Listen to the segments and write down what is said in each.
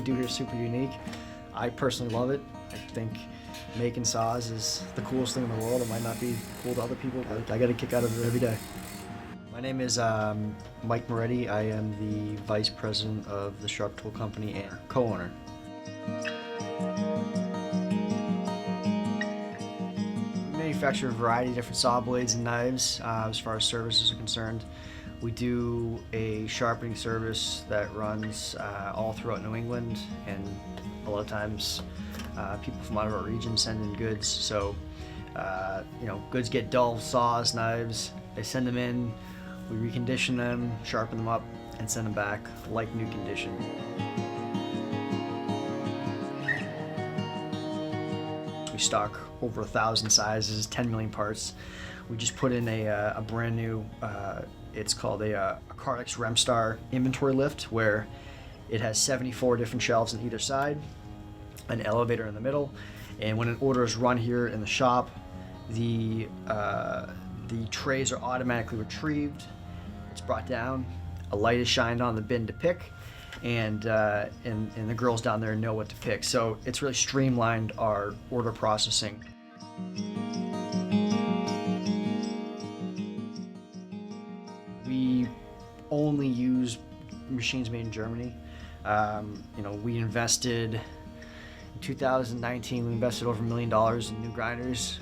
we do here is super unique. I personally love it. I think making saws is the coolest thing in the world. It might not be cool to other people, but I get a kick out of it every day. My name is Mike Moretti. I am the Vice President of the Sharp Tool Company and co-owner. We manufacture a variety of different saw blades and knives as far as services are concerned. We do a sharpening service that runs all throughout New England, and a lot of times people from out of our region send in goods. So, goods get dull, saws, knives, they send them in, we recondition them, sharpen them up, and send them back like new condition. We stock over 1,000 sizes, 10 million parts. We just put in a brand new, it's called a Cardex Remstar inventory lift, where it has 74 different shelves on either side, an elevator in the middle, and when an order is run here in the shop, the trays are automatically retrieved. It's brought down, a light is shined on the bin to pick, and the girls down there know what to pick. So it's really streamlined our order processing. We only use machines made in Germany. We invested in 2019. We invested over $1 million in new grinders.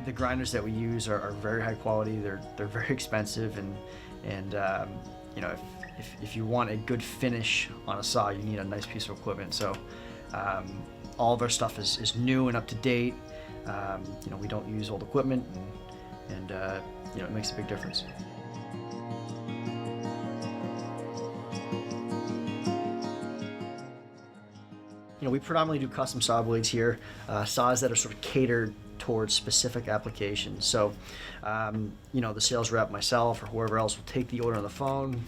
The grinders that we use are very high quality. They're very expensive, and if you want a good finish on a saw, you need a nice piece of equipment. So all of our stuff is new and up to date. We don't use old equipment, and it makes a big difference. We predominantly do custom saw blades here, saws that are sort of catered towards specific applications. So, the sales rep, myself, or whoever else will take the order on the phone,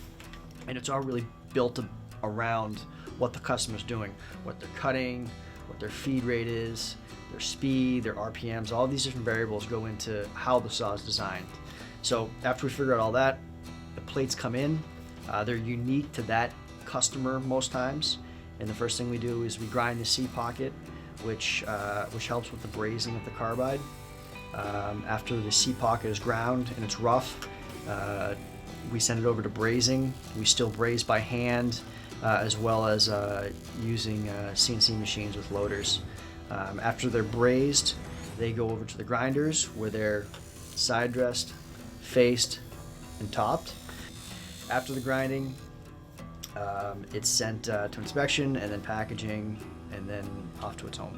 and it's all really built around what the customer's doing, what they're cutting, what their feed rate is, their speed, their RPMs. All these different variables go into how the saw is designed. So after we figure out all that, the plates come in. They're unique to that customer most times. And the first thing we do is we grind the C pocket, which helps with the brazing of the carbide. After the C pocket is ground and it's rough, we send it over to brazing. We still braze by hand, as well as using CNC machines with loaders. After they're brazed, they go over to the grinders, where they're side dressed, faced, and topped. After the grinding, it's sent to inspection, and then packaging, and then off to its home.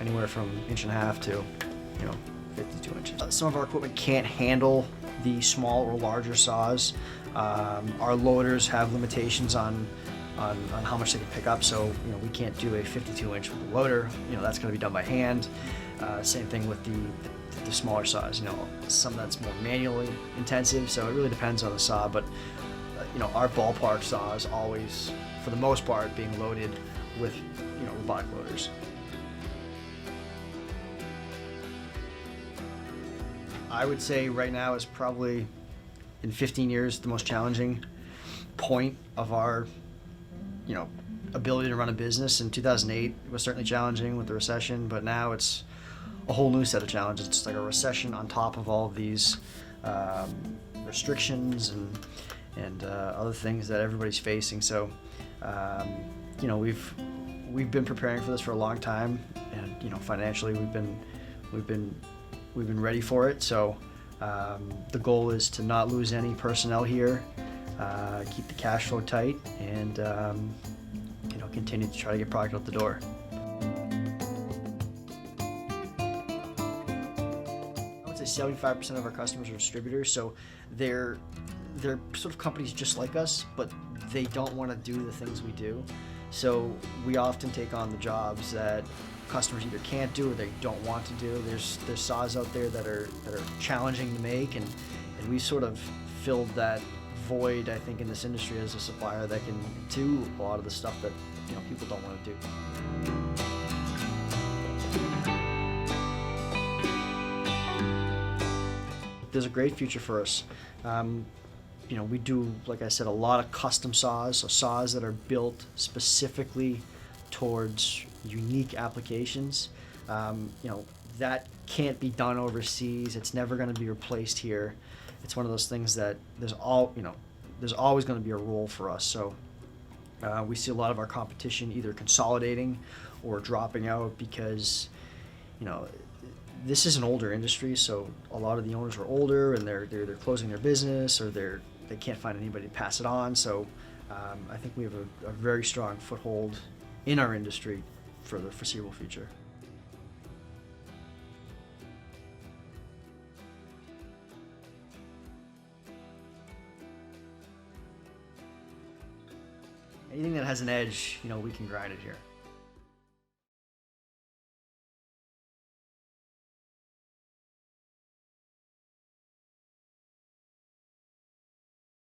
Anywhere from 1.5 to 52 inches. Some of our equipment can't handle the small or larger saws. Our loaders have limitations on how much they can pick up, so we can't do a 52-inch with a loader. That's going to be done by hand. Same thing with the smaller saws. Some that's more manually intensive, so it really depends on the saw. But our ballpark saw is always, for the most part, being loaded with robotic loaders. I would say right now is probably, in 15 years, the most challenging point of our ability to run a business. In 2008, it was certainly challenging with the recession, but now it's a whole new set of challenges. It's like a recession on top of all of these restrictions and other things that everybody's facing. So, we've been preparing for this for a long time, and financially we've been ready for it. So, the goal is to not lose any personnel here, keep the cash flow tight, and continue to try to get product out the door. I would say 75% of our customers are distributors, so they're sort of companies just like us, but they don't want to do the things we do. So we often take on the jobs that customers either can't do or they don't want to do. There's saws out there that are challenging to make, and we sort of filled that void, I think, in this industry as a supplier that can do a lot of the stuff that people don't want to do. there's a great future for us. We do, like I said, a lot of custom saws, so saws that are built specifically towards unique applications. That can't be done overseas. It's never going to be replaced here. It's one of those things that there's always going to be a role for us. So we see a lot of our competition either consolidating or dropping out because, this is an older industry. So a lot of the owners are older and they're closing their business, or they can't find anybody to pass it on. So I think we have a very strong foothold in our industry for the foreseeable future. Anything that has an edge, we can grind it here.